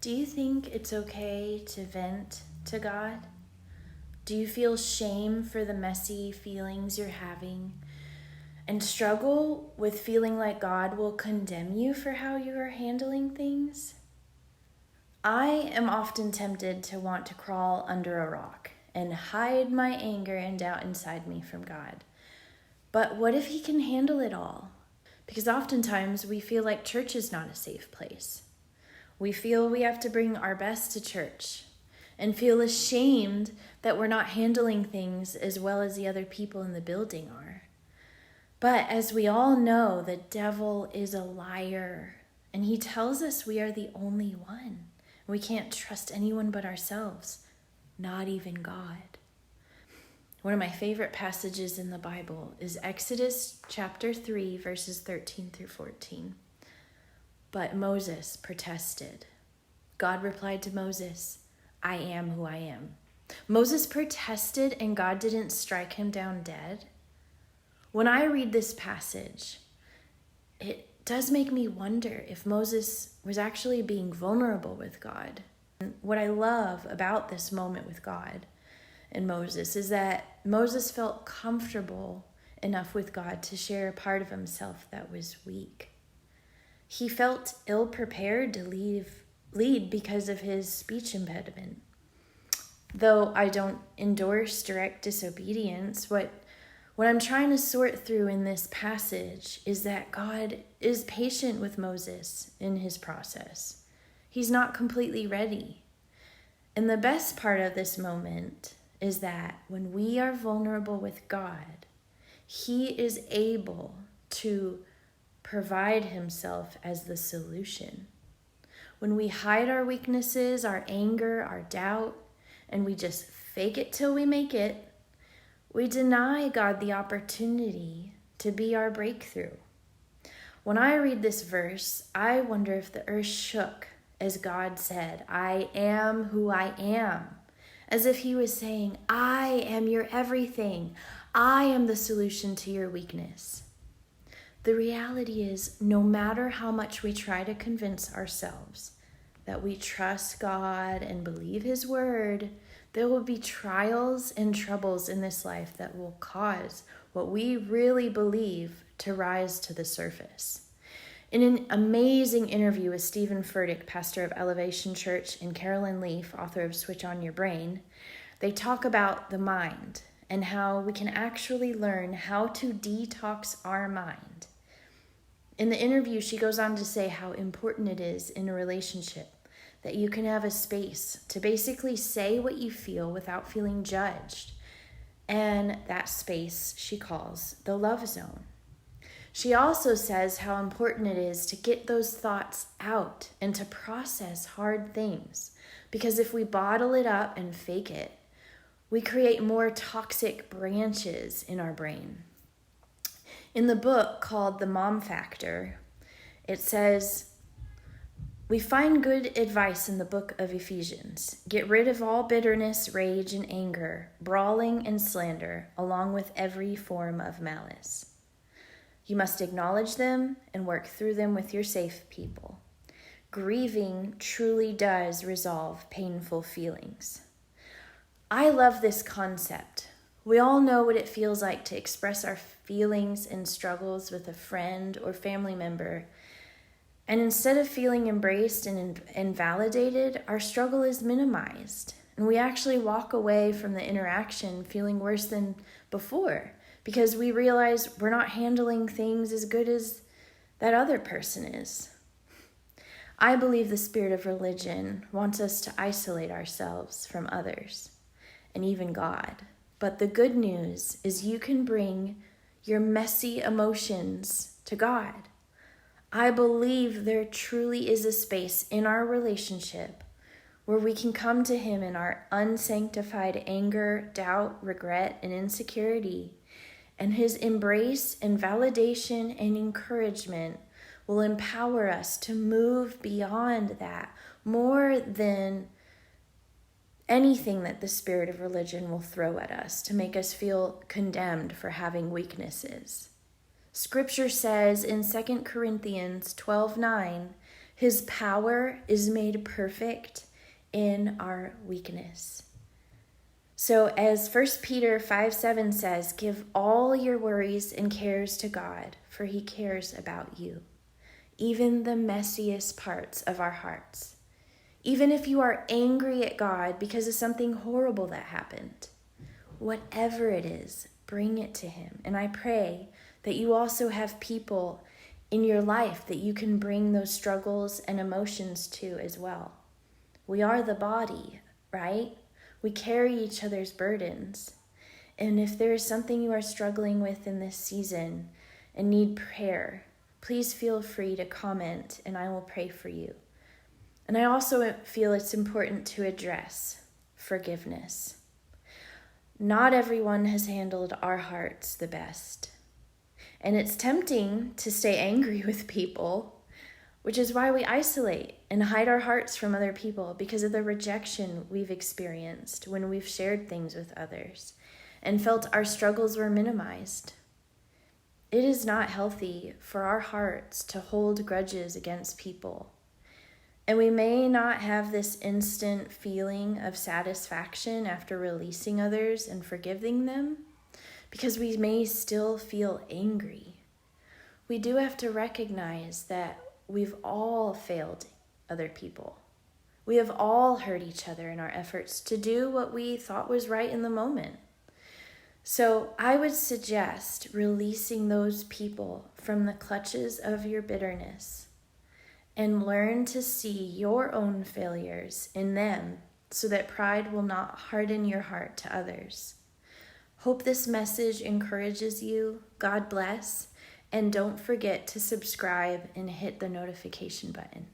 Do you think it's okay to vent to God? Do you feel shame for the messy feelings you're having and struggle with feeling like God will condemn you for how you are handling things? I am often tempted to want to crawl under a rock and hide my anger and doubt inside me from God. But what if He can handle it all? Because oftentimes we feel like church is not a safe place. We feel we have to bring our best to church and feel ashamed that we're not handling things as well as the other people in the building are. But as we all know, the devil is a liar, and he tells us we are the only one. We can't trust anyone but ourselves, not even God. One of my favorite passages in the Bible is Exodus chapter 3, verses 13 through 14. But Moses protested. God replied to Moses, I am who I am. Moses protested and God didn't strike him down dead. When I read this passage, it does make me wonder if Moses was actually being vulnerable with God. And what I love about this moment with God and Moses is that Moses felt comfortable enough with God to share a part of himself that was weak. He felt ill-prepared to lead because of his speech impediment. Though I don't endorse direct disobedience, what I'm trying to sort through in this passage is that God is patient with Moses in his process. He's not completely ready. And the best part of this moment is that when we are vulnerable with God, He is able to provide Himself as the solution. When we hide our weaknesses, our anger, our doubt, and we just fake it till we make it, we deny God the opportunity to be our breakthrough. When I read this verse, I wonder if the earth shook as God said, I am who I am, as if He was saying, I am your everything. I am the solution to your weakness. The reality is, no matter how much we try to convince ourselves that we trust God and believe His word, there will be trials and troubles in this life that will cause what we really believe to rise to the surface. In an amazing interview with Stephen Furtik, pastor of Elevation Church, and Carolyn Leaf, author of Switch on Your Brain, they talk about the mind and how we can actually learn how to detox our mind. In the interview, she goes on to say how important it is in a relationship that you can have a space to basically say what you feel without feeling judged. And that space she calls the love zone. She also says how important it is to get those thoughts out and to process hard things. Because if we bottle it up and fake it, we create more toxic branches in our brain. In the book called The Mom Factor, it says, we find good advice in the book of Ephesians. Get rid of all bitterness, rage, and anger, brawling and slander, along with every form of malice. You must acknowledge them and work through them with your safe people. Grieving truly does resolve painful feelings. I love this concept. We all know what it feels like to express our feelings and struggles with a friend or family member. And instead of feeling embraced and validated, our struggle is minimized. And we actually walk away from the interaction feeling worse than before because we realize we're not handling things as good as that other person is. I believe the spirit of religion wants us to isolate ourselves from others and even God. But the good news is you can bring your messy emotions to God. I believe there truly is a space in our relationship where we can come to Him in our unsanctified anger, doubt, regret, and insecurity. And His embrace and validation and encouragement will empower us to move beyond that more than anything that the spirit of religion will throw at us to make us feel condemned for having weaknesses. Scripture says in 2 Corinthians 12:9, His power is made perfect in our weakness. So as 1 Peter 5:7 says, give all your worries and cares to God, for he cares about you, even the messiest parts of our hearts. Even if you are angry at God because of something horrible that happened, whatever it is, bring it to him. And I pray that you also have people in your life that you can bring those struggles and emotions to as well. We are the body, right? We carry each other's burdens. And if there is something you are struggling with in this season and need prayer, please feel free to comment and I will pray for you. And I also feel it's important to address forgiveness. Not everyone has handled our hearts the best. And it's tempting to stay angry with people, which is why we isolate and hide our hearts from other people because of the rejection we've experienced when we've shared things with others and felt our struggles were minimized. It is not healthy for our hearts to hold grudges against people. And we may not have this instant feeling of satisfaction after releasing others and forgiving them because we may still feel angry. We do have to recognize that we've all failed other people. We have all hurt each other in our efforts to do what we thought was right in the moment. So I would suggest releasing those people from the clutches of your bitterness and learn to see your own failures in them so that pride will not harden your heart to others. Hope this message encourages you. God bless. And don't forget to subscribe and hit the notification button.